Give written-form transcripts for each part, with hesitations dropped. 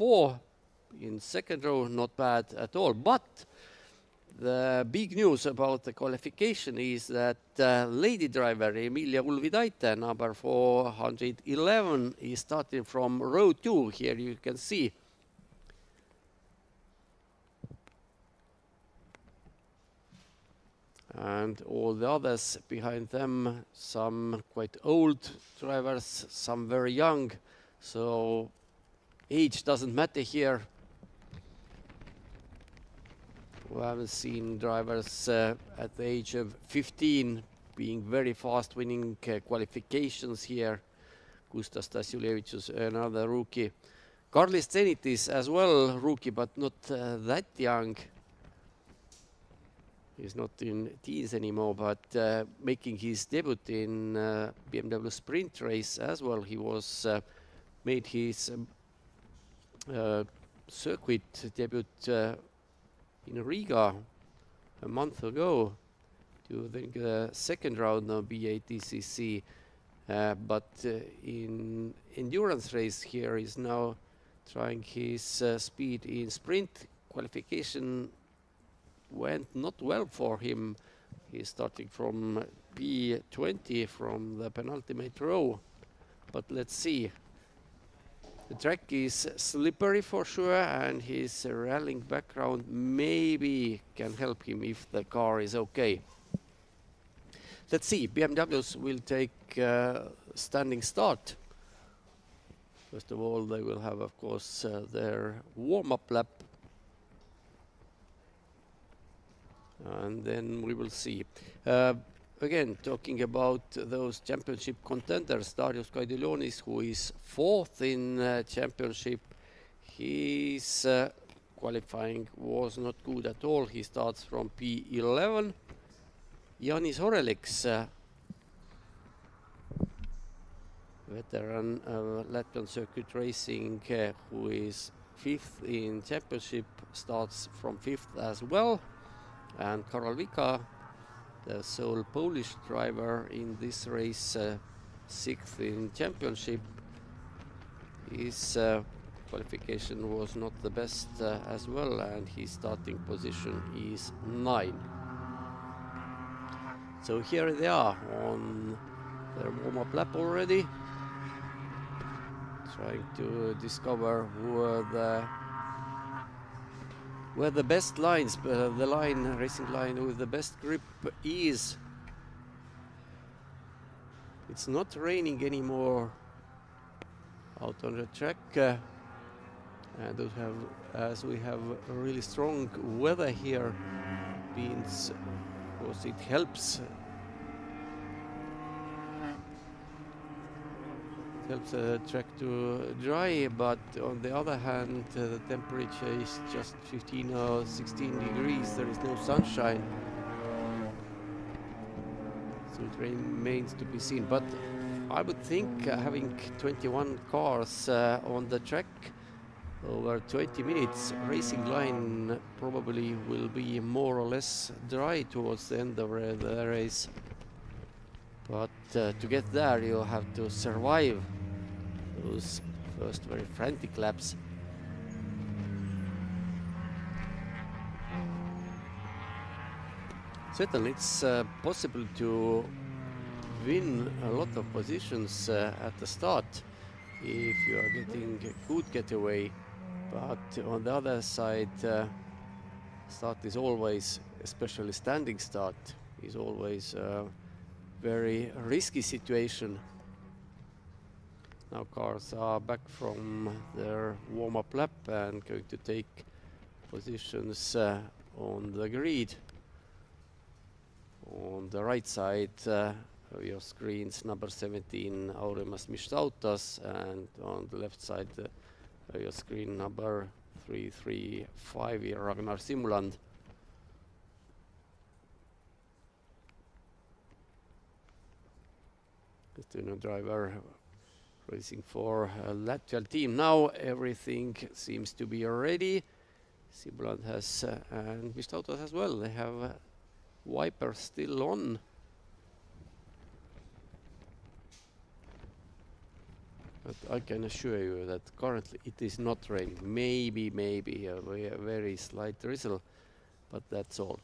4 in second row, not bad at all. But the big news about the qualification is that lady driver Emilia Ulvidaite, number 411, is starting from row 2. Here you can see. And all the others behind them, some quite old drivers, some very young. So age doesn't matter here. We haven't seen drivers at the age of 15 being very fast, winning qualifications here. Gustav Stasiulevicius, another rookie. Karlis Zenitis as well, rookie, but not that young. He's not in teens anymore, but making his debut in BMW sprint race as well. He was made his circuit debut in Riga a month ago during the second round of BaTCC. But in endurance race here is now trying his speed in sprint. Qualification went not well for him. He's starting from P20 from the penultimate row. But let's see. The track is slippery for sure, and his rallying background maybe can help him if the car is okay. Let's see. BMWs will take standing start. First of all, they will have, of course, their warm-up lap. And then we will see. Again, talking about those championship contenders, Darius Kaidilionis, who is 4th in championship, his qualifying was not good at all. He starts from P11. Janis Oreliks, veteran Latvian circuit racing, who is 5th in championship, starts from 5th as well. And Karol Vika, the sole Polish driver in this race, 6th in championship. His qualification was not the best as well, and his starting position is 9. So here they are on their warm-up lap already, trying to discover where the best lines, the racing line with the best grip is. It's not raining anymore out on the track, and as we have really strong weather here, means of course it helps. Helps the track to dry, but on the other hand, the temperature is just 15 or 16 degrees. There is no sunshine, so it remains to be seen. But I would think having 21 cars on the track over 20 minutes, racing line probably will be more or less dry towards the end of the race. But to get there, you have to survive those first very frantic laps. Certainly it's possible to win a lot of positions at the start if you are getting a good getaway, but on the other side, start is always, especially standing start, is always a very risky situation. Now cars are back from their warm-up lap and going to take positions on the grid. On the right side of your screens, number 17, Aurimas Mištautas, and on the left side of your screen, number 335, Ragnar Simuland. Estonia driver racing for a Latvian team. Now everything seems to be ready. Simuland has and Mištautas as well. They have wipers still on. But I can assure you that currently it is not raining. Maybe a very slight drizzle, but that's all.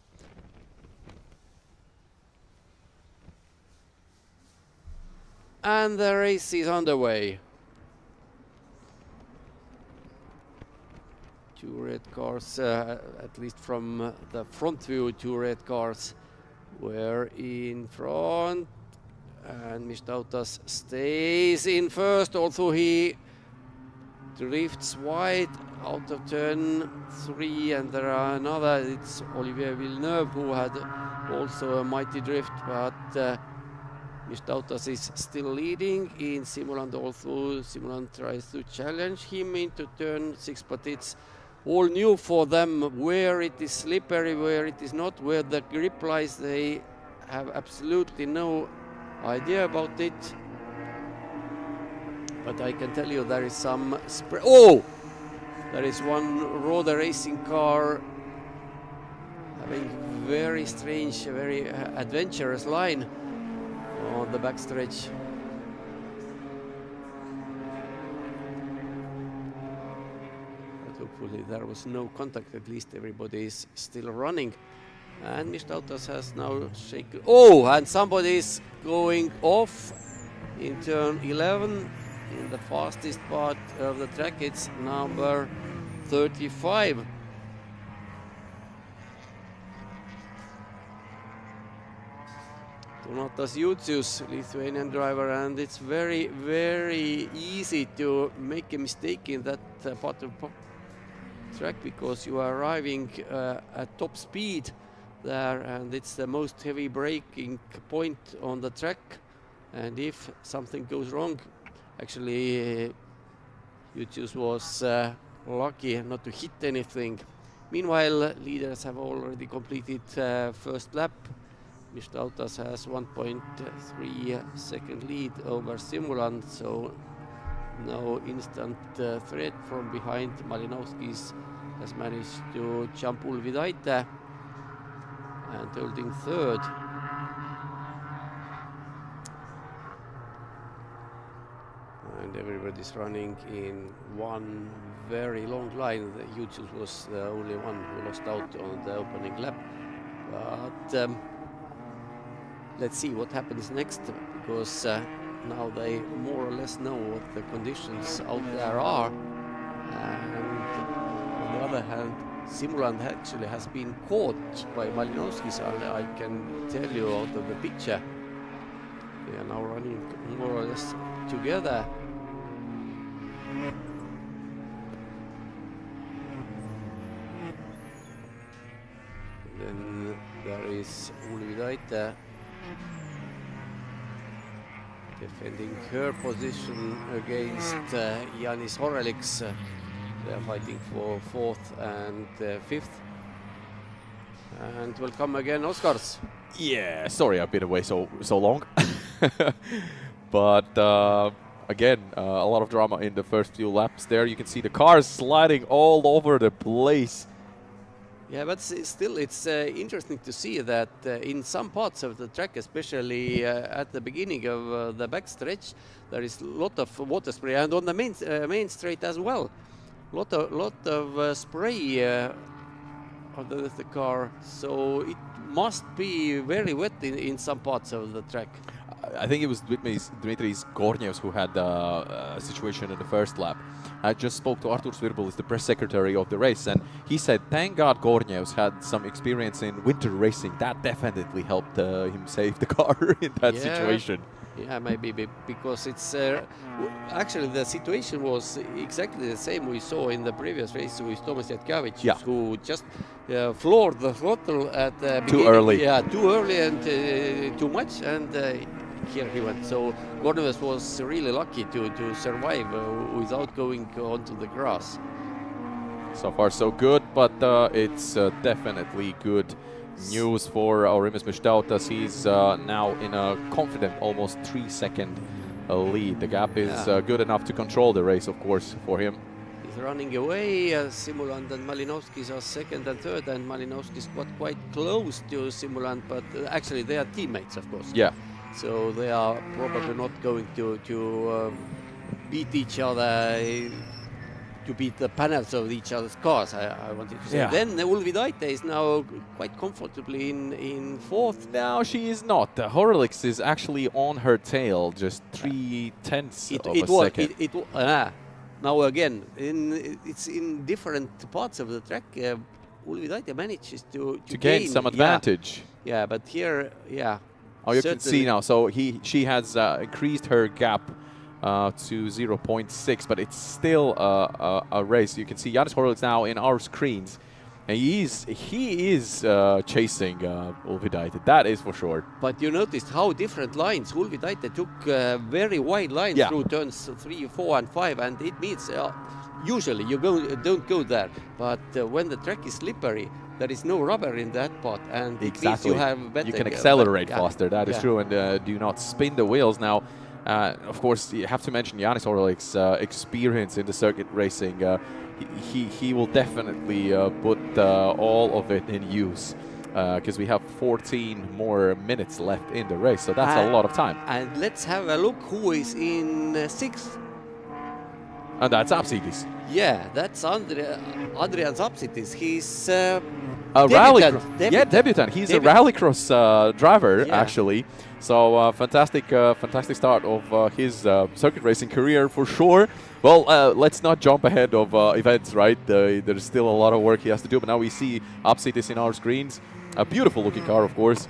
And the race is underway. 2 red cars, at least from the front view, 2 red cars were in front. And Mistautas stays in first, although he drifts wide out of turn 3, and there are another, it's Olivier Villeneuve who had also a mighty drift, but Mistautas is still leading in Simulant, although Simulant tries to challenge him into turn 6, but it's all new for them, where it is slippery, where it is not, where the grip lies. They have absolutely no idea about it. But I can tell you there is some there is one Roder racing car having very strange, very adventurous line on the backstretch. But hopefully there was no contact, at least everybody is still running. And Mistautas has now shaken. And somebody is going off in turn 11 in the fastest part of the track. It's number 35. Donatas Jutsius, Lithuanian driver, and it's very, very easy to make a mistake in that part of track, because you are arriving at top speed there, and it's the most heavy braking point on the track, and if something goes wrong, actually Jutsius was lucky not to hit anything. Meanwhile, leaders have already completed first lap. Mistautas has 1.3 second lead over Simulant, so no instant threat from behind. Malinowskis has managed to jump Ulvidaite and holding third. And everybody's running in one very long line. Jutsius was the only one who lost out on the opening lap. But let's see what happens next, because now they more or less know what the conditions out there are. And on the other hand, Simulant actually has been caught by Malinowskis, and I can tell you out of the picture, they are now running more or less together. And then there is Ulvidaite defending her position against Janis Horeliks. They are fighting for 4th and 5th. And welcome again, Oskars. Yeah, sorry I've been away so long. But again, a lot of drama in the first few laps there. You can see the cars sliding all over the place. Yeah, but still it's interesting to see that in some parts of the track, especially at the beginning of the backstretch, there is a lot of water spray, and on the main straight as well. Lot of spray under the car, so it must be very wet in some parts of the track. I think it was Dmitris Gornievs who had a situation in the first lap. I just spoke to Artur Svirbul, the press secretary of the race, and he said, thank God Gornievs had some experience in winter racing. That definitely helped him save the car in that situation. Yeah, maybe because it's actually the situation was exactly the same we saw in the previous race with Tomas Jatkiewicz, who just floored the throttle at the beginning. Too early. Yeah, too early and too much, and here he went. So Gornievs was really lucky to survive without going onto the grass. So far so good, but it's definitely good news for Aurimas Mistautas. He's now in a confident almost 3-second lead. The gap is good enough to control the race, of course, for him. He's running away. Simulant and Malinowskis are 2nd and 3rd, and Malinowskis got quite close to Simulant, but actually they are teammates, of course. Yeah. So they are probably not going to beat each other, to beat the panels of each other's cars, I wanted to say. Yeah. Then Ulvidaite is now quite comfortably in fourth. No, she is not. Horlicks is actually on her tail, just 3/10 of a second. Now again, it's in different parts of the track. Ulvidaite manages to gain some advantage. Yeah, but here, yeah. Oh, you can see now. So she has increased her gap to 0.6, but it's still a race. You can see Janis Horlicks now in our screens, and he is chasing Ulvidaite. That is for sure. But you noticed how different lines Ulvidaite took, very wide lines through turns 3, 4, and 5, and it means usually you don't go there. But when the track is slippery, there is no rubber in that part, and it means you have better. You can accelerate faster. That is true, and do not spin the wheels now. Of course, you have to mention Janis Horlicks' experience in the circuit racing. He will definitely put all of it in use, because we have 14 more minutes left in the race, so that's a lot of time. And let's have a look who is in sixth. And that's Apsidis. Yeah, that's Adrian Apsidis. He's a debutant. Debutant. He's a rallycross driver, actually. So fantastic start of his circuit racing career for sure. Well, let's not jump ahead of events, right? There's still a lot of work he has to do, but now we see Apsidis in our screens. A beautiful looking car, of course.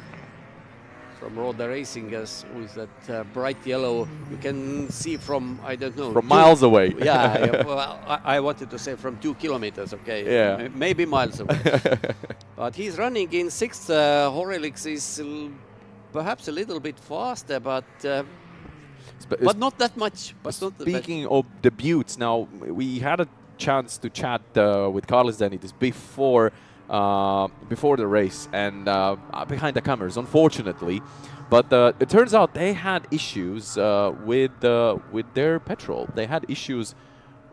From Roda Racing, with that bright yellow, you can see from, I don't know, from miles away. Yeah, well, I wanted to say from 2 kilometers, okay? Yeah. Maybe miles away. But he's running in sixth. Horlicks is perhaps a little bit faster, but not that much. Speaking of debuts, now we had a chance to chat with Carlos Zenitis before the race and behind the cameras, unfortunately. But it turns out they had issues with their petrol. They had issues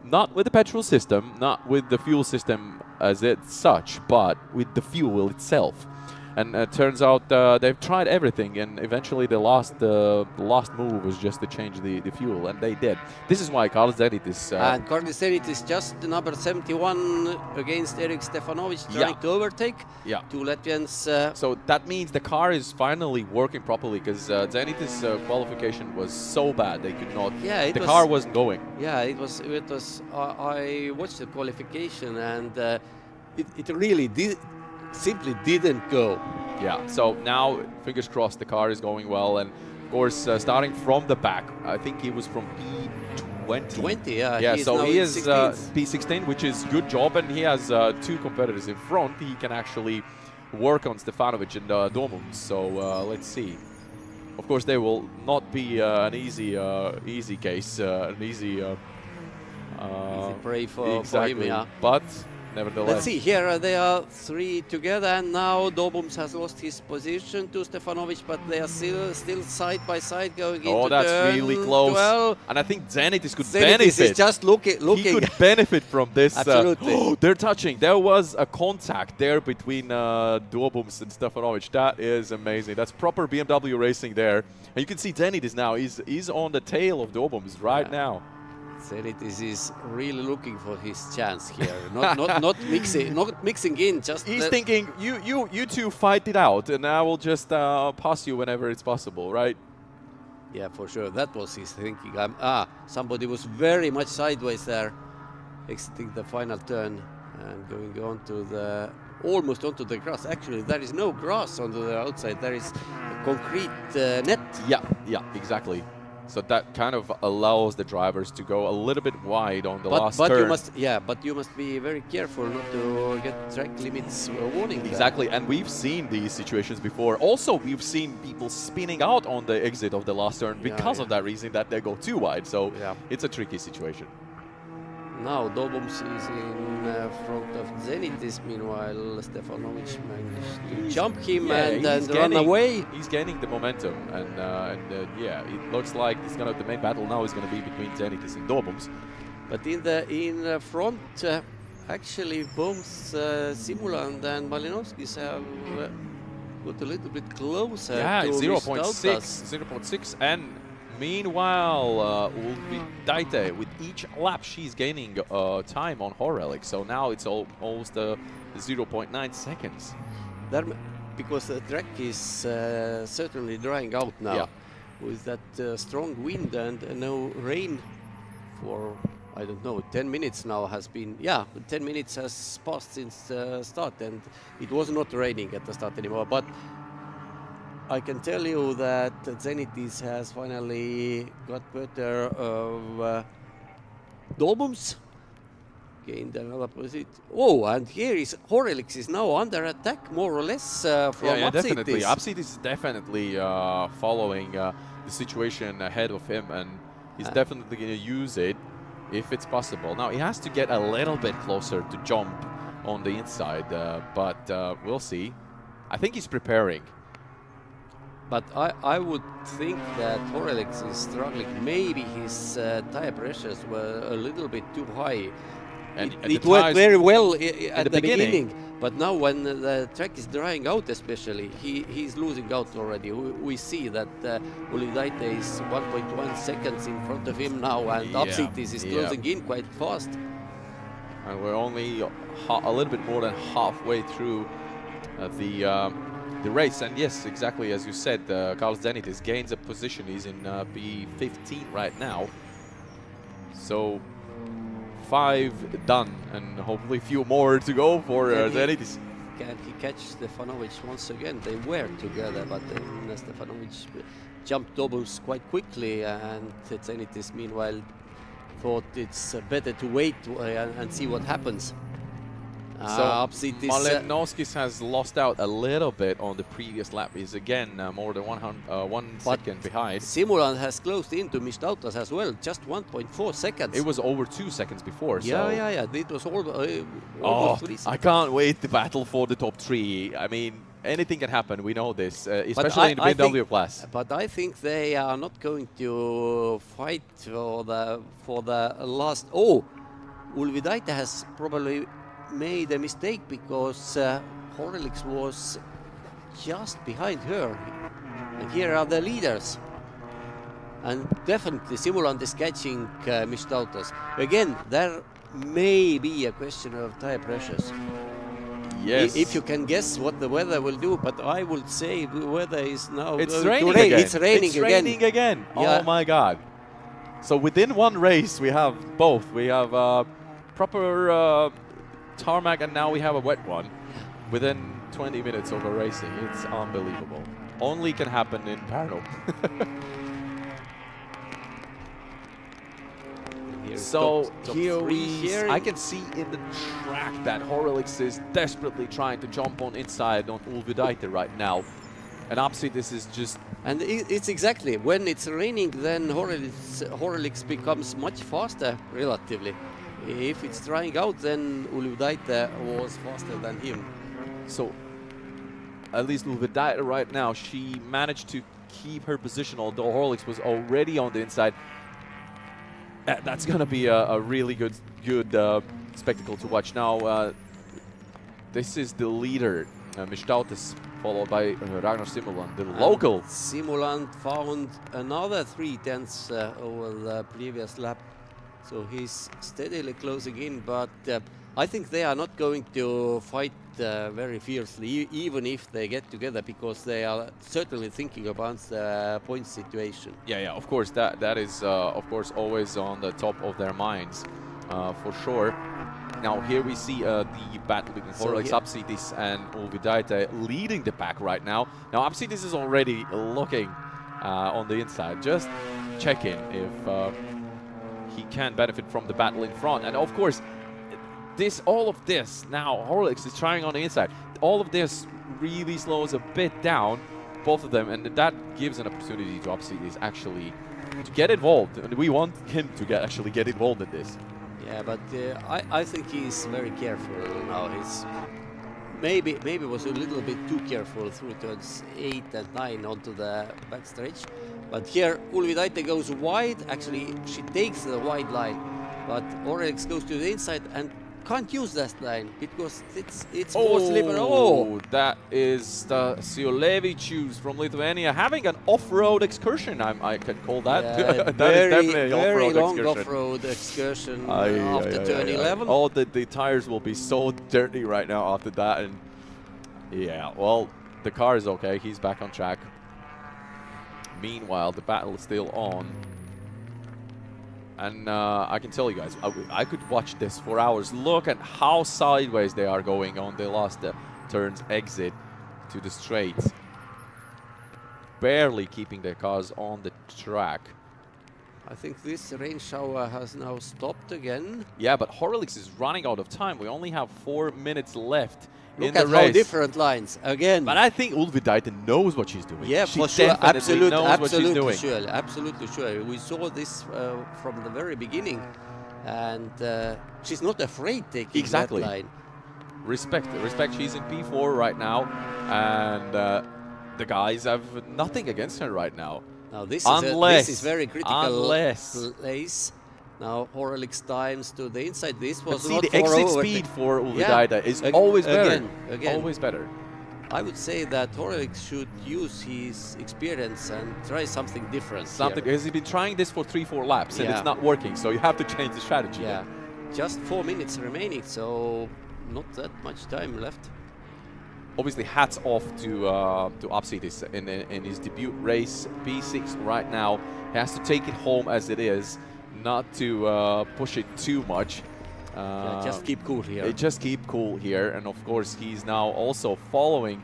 not with the petrol system, not with the fuel system as such, but with the fuel itself. And it turns out they've tried everything, and eventually the last move was just to change the fuel, and they did. This is why Carlos Zenitis... and Carlos Zenitis just number 71 against Erik Stefanovic, trying to overtake two Latvians. So that means the car is finally working properly, because Zenitis' qualification was so bad they could not... the car wasn't going. Yeah, it was. I watched the qualification, and it really simply didn't go. Yeah, so now, fingers crossed, the car is going well, and of course, starting from the back, I think he was from P20. 20, yeah. Yeah, so he is P16, which is good job, and he has two competitors in front. He can actually work on Stefanovic and Domum, so let's see. Of course, they will not be an easy case, an easy prey for him, yeah. But nevertheless. Let's see, here they are three together, and now Dobums has lost his position to Stefanovic, but they are still side by side going into turn 12. Oh, that's really close. And I think Zenitis could benefit. Is just looking. He could benefit from this. Absolutely. They're touching. There was a contact there between Dobums and Stefanovic. That is amazing. That's proper BMW racing there. And you can see Zenitis now. He's on the tail of Dobums right now. Zenitis is really looking for his chance here, not mixing in. Just he's thinking, you two fight it out, and I will just pass you whenever it's possible, right? Yeah, for sure. That was his thinking. Somebody was very much sideways there, exiting the final turn and going on to almost onto the grass. Actually, there is no grass on the outside. There is a concrete net. Yeah, exactly. So that kind of allows the drivers to go a little bit wide on the last turn. But you must be very careful not to get track limits warning. Exactly, and we've seen these situations before. Also, we've seen people spinning out on the exit of the last turn because of that reason, that they go too wide. So it's a tricky situation. Now Dobums is in front of Zenitis. Meanwhile, Stefanovic managed to jump him and run away. He's gaining the momentum, and it looks like the main battle now is going to be between Zenitis and Dobums. But in the front, actually, both Simuland and Malinovskis have got a little bit closer. Yeah, to 0.6, and Meanwhile, Ulvidaite, with each lap, she's gaining time on Horelic. So now it's almost 0.9 seconds. Because the track is certainly drying out now. Yeah. With that strong wind and no rain for, I don't know, 10 minutes now has been, 10 minutes has passed since the start, and it was not raining at the start anymore. But I can tell you that Zenitis has finally got better of Domums, gained another position. Oh, and here is Horelix is now under attack, more or less, from Yeah, BaTCC. definitely. BaTCC is definitely following the situation ahead of him, and he's definitely going to use it if it's possible. Now, he has to get a little bit closer to jump on the inside, but we'll see. I think he's preparing. But I would think that Horelix is struggling. Maybe his tire pressures were a little bit too high. And it worked very well at the beginning. But now when the track is drying out especially, he's losing out already. We see that Ulvidaite is 1.1 seconds in front of him now, and BaTCC is closing in quite fast. And we're only a little bit more than halfway through the race. And yes, exactly as you said, Carl Zenitis gains a position. He's in B15 right now. So 5 done, and hopefully a few more to go for Zenitis. Can he catch Stefanovic once again? They were together, but then Stefanovic jumped doubles quite quickly, and Zenitis meanwhile thought it's better to wait and see what happens. So Malenovskis has lost out a little bit on the previous lap. He's again more than 1 second behind. Simulant has closed into Mishtautas as well, just 1.4 seconds. It was over 2 seconds before. Yeah. It was almost 3 seconds. I can't wait the battle for the top 3. I mean, anything can happen. We know this, especially in the BMW class. But I think they are not going to fight for the last. Oh, Ulvidaite has probably made a mistake because Horelix was just behind her, and here are the leaders, and definitely Simulant is catching Mishtautas. Again, there may be a question of tire pressures. Yes. If you can guess what the weather will do, but I would say the weather is now it's raining again. It's raining again. Yeah. Oh my God. So within one race we have both. We have proper tarmac, and now we have a wet one within 20 minutes of a racing. It's unbelievable. Only can happen in Pärnu. So here I can see in the track that Horelix is desperately trying to jump on inside on Ulvidaite right now. And BaTCC, this is just... And it's exactly, when it's raining, then Horelix becomes much faster, relatively. If it's drying out, then Ulvidaite was faster than him. So, at least Ulvidaite right now, she managed to keep her position, although Horelix was already on the inside. That's going to be a really good spectacle to watch. Now, this is the leader, Mishtautas, followed by Ragnar Simulant, the local. Simulant found another 3/10 over the previous lap. So he's steadily closing in, but I think they are not going to fight very fiercely, even if they get together, because they are certainly thinking about the point situation. Yeah, of course, that is, of course, always on the top of their minds, for sure. Now, here we see the battle between Horelix, BaTCC, and Ulvidaite leading the pack right now. Now, BaTCC is already looking on the inside, just checking if he can benefit from the battle in front. And of course, all of this, now Horelix is trying on the inside. All of this really slows a bit down, both of them, and that gives an opportunity to BaTCC actually to get involved. And we want him to actually get involved in this. Yeah, but I think he's very careful now. He's maybe was a little bit too careful through turns 8 and 9 onto the backstretch. But here Ulvidaite goes wide. Actually, she takes the wide line, but Horelix goes to the inside, and can't use that line because it's more slippery. Oh, that is the Siolevicius from Lithuania having an off-road excursion. I can call that. yeah, That very, is definitely an very off-road long excursion. off-road excursion Aye, after aye, turn aye, aye. 11. Oh, the tires will be so dirty right now after that. And yeah, well, the car is okay. He's back on track. Meanwhile, the battle is still on. And I can tell you guys, I could watch this for hours. Look at how sideways they are going on the last turn's exit to the straights. Barely keeping their cars on the track. I think this rain shower has now stopped again. Yeah, but Horlicks is running out of time. We only have 4 minutes left Look in the at race. how different lines again. But I think Ulvidaite knows what she's doing. Yeah, she for sure, definitely absolutely, knows what she's doing. sure, absolutely sure. We saw this from the very beginning, and she's not afraid taking Exactly. that line. Respect. She's in P4 right now, and the guys have nothing against her right now. Now this Unless- is very critical unless- place. Now Horlicks times to the inside. This But was see, not the for exit overtake. speed for Ulvidaite is always better. Again. Always better. I would say that Horlicks should use his experience and try something different. Something here. because he's been trying this for 3-4 laps and Yeah. it's not working, so you have to change the strategy. Yeah, just 4 minutes remaining, so not that much time left. Obviously, hats off to Apsidis in his debut race, P6 right now. He has to take it home as it is, not to push it too much. Yeah, just keep cool here. Just keep cool here, and of course he's now also following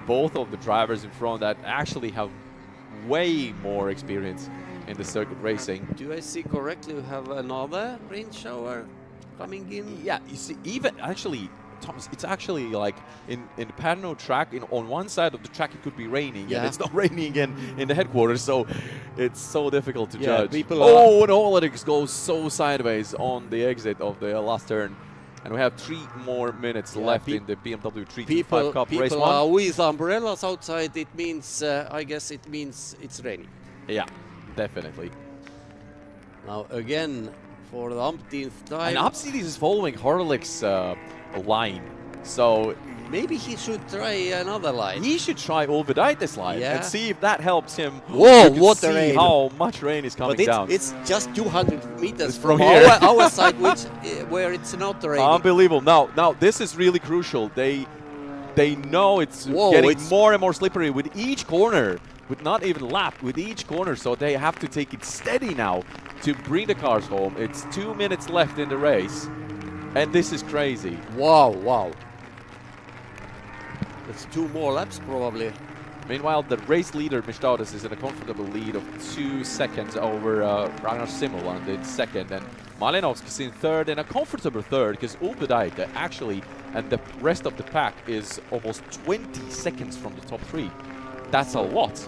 both of the drivers in front that actually have way more experience in the circuit racing. Do I see correctly? We have another rain shower coming in. Yeah, you see, even actually, Thomas, it's actually like in Pärnu track, on one side of the track it could be raining, Yeah. and it's not raining in the headquarters, so it's so difficult to Yeah, judge. people Oh, and Horlicks goes so sideways on the exit of the last turn, and we have 3 more minutes Yeah, left in the BMW 325 People, Cup race people are 1. with umbrellas outside. It means, I guess, it means it's raining. Yeah, definitely. Now again, for the umpteenth time. And Apsidis is following Horlicks' line, so Maybe he should try another line. he should try Ulvidaite's line Yeah. and see if that helps him. Whoa, You can what a see rain. how much rain is coming But down. it's just 200 meters It's from from here. our side, which where it's not raining. Unbelievable. Now this is really crucial. They know it's Whoa, getting it's- more and more slippery with each corner, with not even lap, with each corner. So they have to take it steady now to bring the cars home. It's 2 minutes left in the race, and this is crazy. Wow. It's 2 more laps probably. Meanwhile, the race leader, Mistaudas, is in a comfortable lead of 2 seconds over Ragnar Simuland in second, and Malinovskis in third, and a comfortable third, because Ulvidaite actually, and the rest of the pack is almost 20 seconds from the top 3. That's a lot.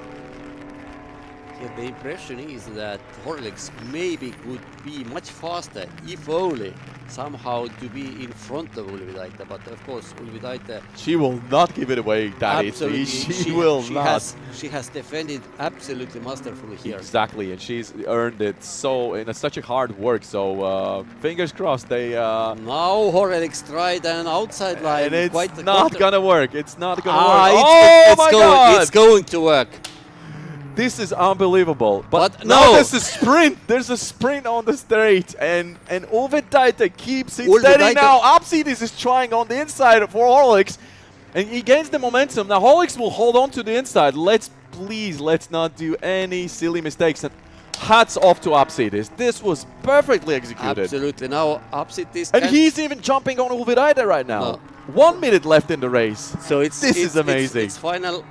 Yeah, the impression is that Horlicks maybe could be much faster, if only somehow to be in front of Ulvidaite. But of course, Ulvidaite She will not give it away that absolutely, easily. She will not. She has defended absolutely masterfully here. Exactly, and she's earned it so in such a hard work. So fingers crossed they. Now Horlicks tried an outside line. And it's quite the not corner. gonna work. It's not gonna Ah, work. it's Oh my going, God! it's going to work. This is unbelievable. But now no. there's a sprint. There's a sprint on the straight, and Ulvidaite keeps it Ulvidaite- steady now. Apsidis is trying on the inside for Horlicks, and he gains the momentum. Now Horlicks will hold on to the inside. Let's not do any silly mistakes. And hats off to Apsidis. This was perfectly executed. Absolutely. Now Apsidis And can- he's even jumping on Ulvidaite right now. No. 1 minute left in the race. So it's This it's- is amazing. It's final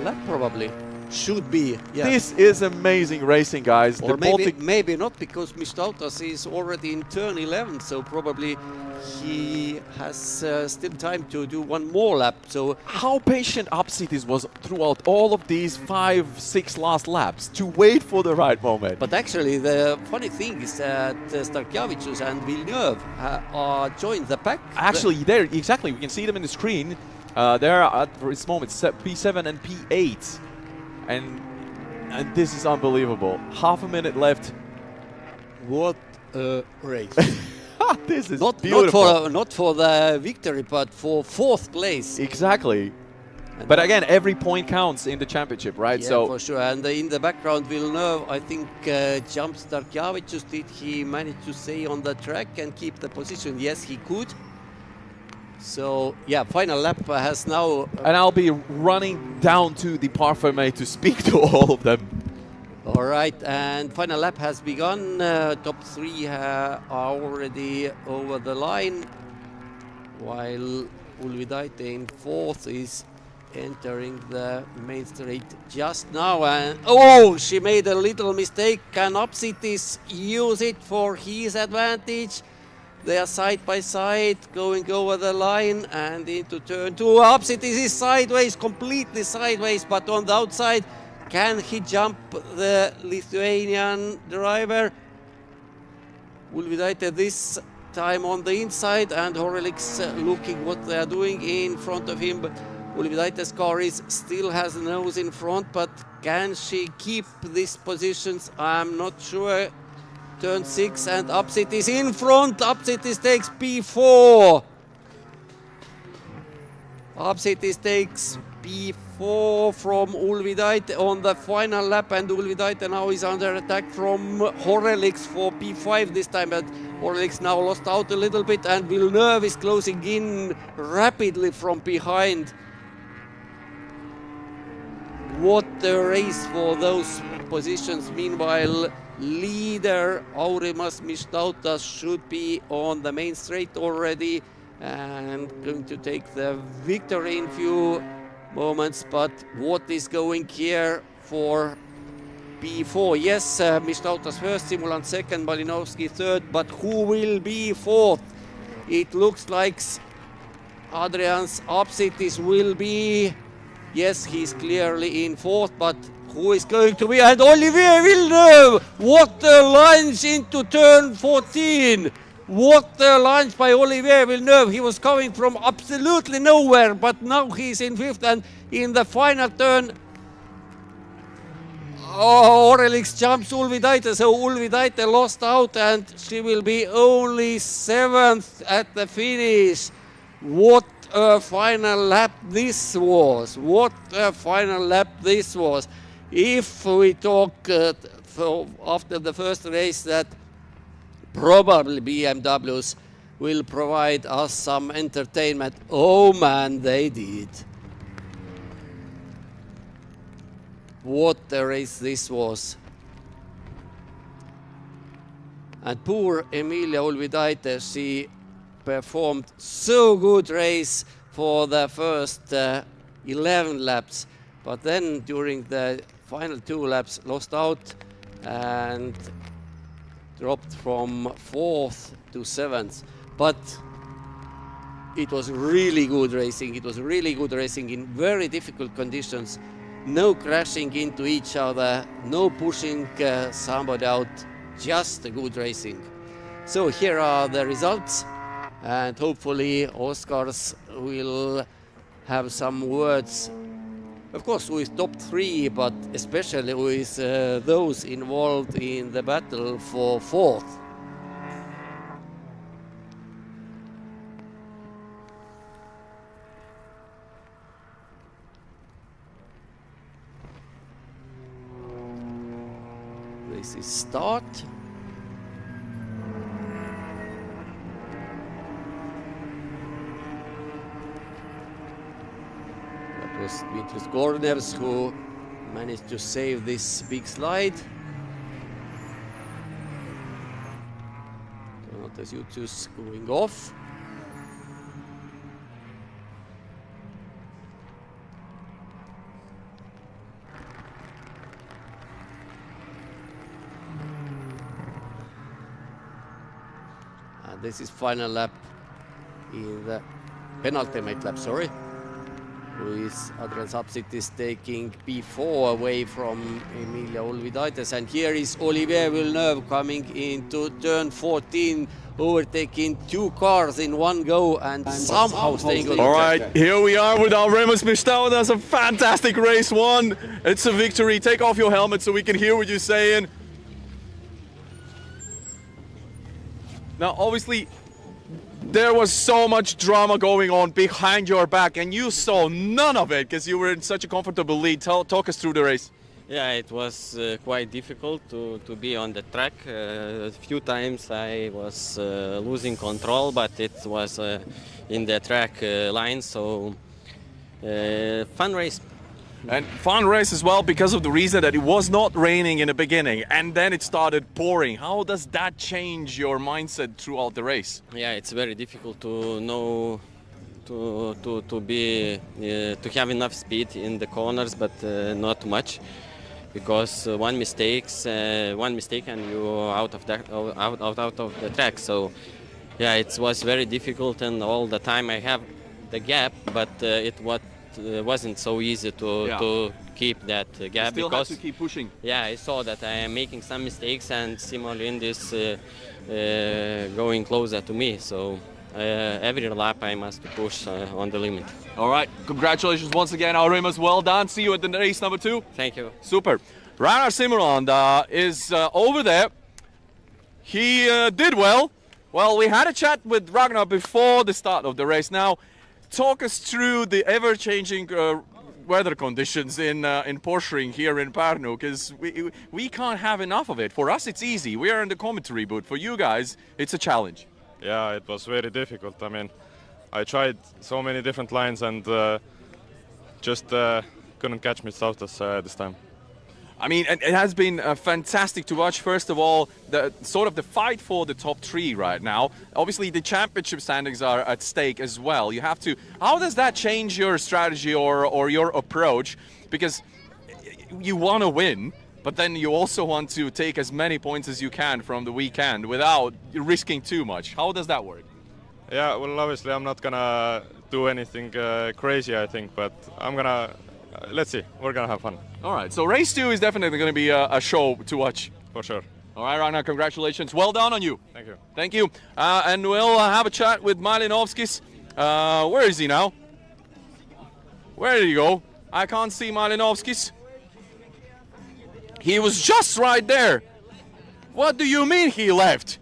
lap probably. Should be. Yeah. This is amazing racing, guys. Or The maybe Baltic maybe not, because Mistautas is already in turn 11, so probably he has still time to do 1 more lap. So how patient Apsidis was throughout all of these 5-6 last laps to wait for the right moment. but actually the funny thing is that Starkiewicz and Villeneuve are joined the pack. Actually, there exactly, we can see them in the screen. They're at this moment P7 and P8, and this is unbelievable. Half a minute left. What a race. This is Not beautiful. not for the victory, but for 4th place. Exactly. And But again, every point counts in the championship, right? yeah, So for sure. And in the background, Villeneuve, I think jump Starkjavicius, did he manage to stay on the track and keep the position? Yes, he could. So yeah, final lap has now. and I'll be running down to the Parfumé to speak to all of them. All right, and final lap has begun. Top 3 are already over the line, while Ulvidaite in 4th is entering the main straight just now. And oh, she made a little mistake. Can Upsitis use it for his advantage? They are side by side, going over the line and into turn 2. Upsitis is sideways, completely sideways, but on the outside. Can he jump the Lithuanian driver? Ulvidaite this time on the inside, and Horelix looking what they are doing in front of him. Ulvidaite's car still has the nose in front, but can she keep these positions? I'm not sure. Turn 6 and Upsitis in front. Upsitis takes P4. Upsitis takes P4 from Ulvidaite on the final lap, and Ulvidaite now is under attack from Horelix for P5 this time, but Horelix now lost out a little bit, and Villeneuve is closing in rapidly from behind. What a race for those positions. Meanwhile, leader Aurimas Mishtautas should be on the main straight already and going to take the victory in few moments. But what is going here for P4? Yes, Mishtautas first, Simulant second, Malinovsky third, but who will be 4th? It looks like Adrians Upsitis will be. Yes, he's clearly in 4th, but who is going to be? And Olivier Villeneuve! What a lunge into turn 14! What a lunge by Olivier Villeneuve! He was coming from absolutely nowhere, but now he's in 5th, and in the final turn, Horelix jumps Ulvidaite, so Ulvidaite lost out, and she will be only 7th at the finish. What a final lap this was! What a final lap this was! If we talk after the first race that probably BMWs will provide us some entertainment, oh man, they did. What a race this was. And poor Emilia Ulvidaite, she performed so good race for the first 11 laps, but then during the final 2 laps lost out and dropped from 4th to 7th. But it was really good racing. It was really good racing in very difficult conditions. No crashing into each other, no pushing somebody out, just a good racing. So here are the results, and hopefully Oscars will have some words, of course, with top 3, but especially with those involved in the battle for 4th. This is start. That was Dmitris Gornevs who managed to save this big slide. Donatas Jutus going off. This is final lap in the penultimate lap, sorry. With Adrians Upsitis taking P4 away from Emilia Ulvidaites. And here is Olivier Villeneuve coming into turn 14, overtaking 2 cars in one go and somehow staying on the All track. right, here we are with Aurimas Mishtautas. A fantastic race won. It's a victory. Take off your helmet so we can hear what you're saying. Now, obviously, there was so much drama going on behind your back, and you saw none of it because you were in such a comfortable lead. Talk us through the race. Yeah, it was quite difficult to be on the track. A few times I was losing control, but it was in the track line, so fun race. And fun race as well because of the reason that it was not raining in the beginning and then it started pouring. How does that change your mindset throughout the race? Yeah, it's very difficult to know to have enough speed in the corners, but not much, because one mistake and you're out of the track. So yeah, it was very difficult, and all the time I have the gap, but it wasn't so easy to keep that gap. Still because have to keep pushing. Yeah, I saw that I am making some mistakes, and Simon is going closer to me. So every lap I must push on the limit. All right, congratulations once again, Aurimas. Well done. See you at the race number 2. Thank you. Super. Ragnar Simmerland is over there. He did well. Well, we had a chat with Ragnar before the start of the race. Now, talk us through the ever-changing weather conditions in Porsche here in Pärnu, because we can't have enough of it. For us, it's easy. We are in the commentary booth. For you guys, it's a challenge. Yeah, it was very difficult. I mean, I tried so many different lines and just couldn't catch myself this time. I mean, it has been fantastic to watch. First of all, the fight for the top 3 right now. Obviously, the championship standings are at stake as well. You have to. How does that change your strategy or your approach? Because you want to win, but then you also want to take as many points as you can from the weekend without risking too much. How does that work? Yeah, well, obviously, I'm not gonna do anything crazy, I think, but I'm gonna. Let's see, we're gonna have fun. All right, so race 2 is definitely going to be a show to watch. For sure. All right, Ragnar, congratulations. Well done on you. Thank you. Thank you. And we'll have a chat with Malinovskis. Where is he now? Where did he go? I can't see Malinovskis. He was just right there. What do you mean he left?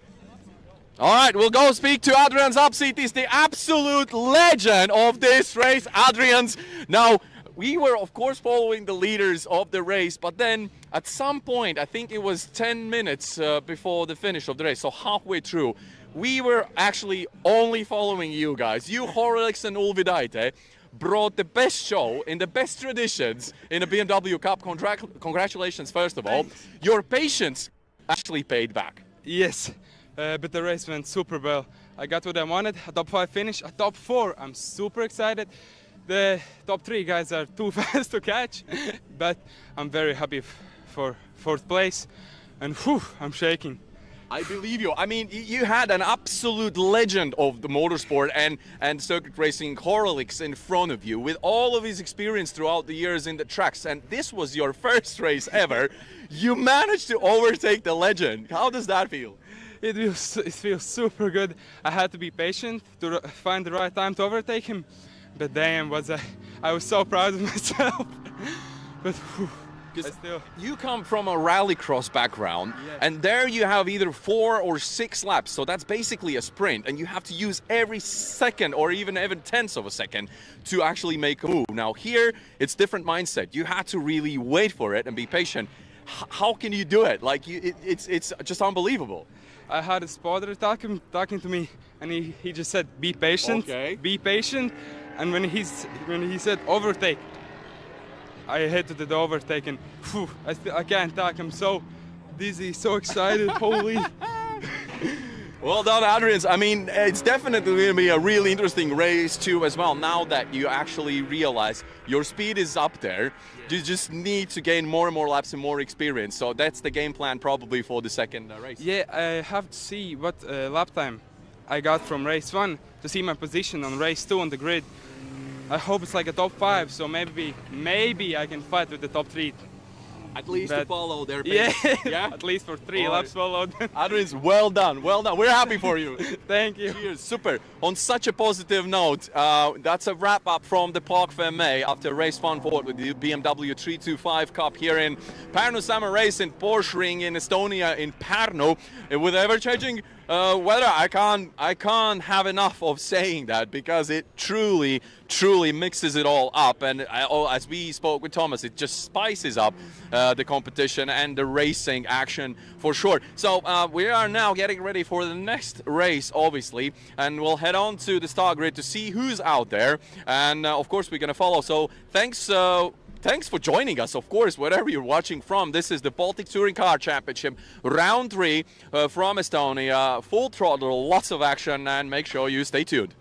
All right, we'll go speak to Adrian Zapsitis, the absolute legend of this race. Adrian's now. We were, of course, following the leaders of the race, but then at some point, I think it was 10 minutes before the finish of the race, so halfway through, we were actually only following you guys. You, Horlicks and Ulvidaite, brought the best show in the best traditions in the BMW Cup. Congratulations, first of all. Thanks. Your patience actually paid back. Yes, but the race went super well. I got what I wanted, a top 5 finish, a top 4. I'm super excited. The top 3 guys are too fast to catch, but I'm very happy for 4th place, and whew, I'm shaking. I believe you. I mean, you had an absolute legend of the motorsport and circuit racing, Horlicks, in front of you with all of his experience throughout the years in the tracks, and this was your first race ever. You managed to overtake the legend. How does that feel? It feels super good. I had to be patient to find the right time to overtake him. But damn, I was so proud of myself. But whew, you come from a rallycross background, yes. And there you have either 4 or 6 laps, so that's basically a sprint, and you have to use every second or even tenths of a second to actually make a move. Now here, it's different mindset. You have to really wait for it and be patient. How can you do it? Like, it's just unbelievable. I had a spotter talking to me, and he just said, "Be patient, Okay. Be patient." And when he said overtake, I hit the overtake, and whew, I can't talk. I'm so dizzy, so excited. Holy! Well done, Adrian. I mean, it's definitely going to be a really interesting race too as well. Now that you actually realize your speed is up there, you just need to gain more and more laps and more experience. So that's the game plan probably for the second race. Yeah, I have to see what lap time I got from race 1 to see my position on race 2 on the grid. I hope it's like a top 5, so maybe I can fight with the top 3. At least to follow their Yeah, pace. Yeah? at least for 3 All laps followed. Adrian, well done, well done. We're happy for you. Thank you. Cheers, super. On such a positive note, that's a wrap up from the Park Fermé after race fun forward with the BMW 325 Cup here in Pärnu Summer Race in Porsche Ring in Estonia in Pärnu. With ever-changing weather, I can't have enough of saying that, because it truly mixes it all up, and as we spoke with Thomas, it just spices up the competition and the racing action for sure. So we are now getting ready for the next race, obviously, and we'll head on to the start grid to see who's out there, and of course we're gonna follow. So thanks for joining us, of course, wherever you're watching from. This is the Baltic Touring Car Championship, round 3 from Estonia. Full throttle, lots of action, and make sure you stay tuned.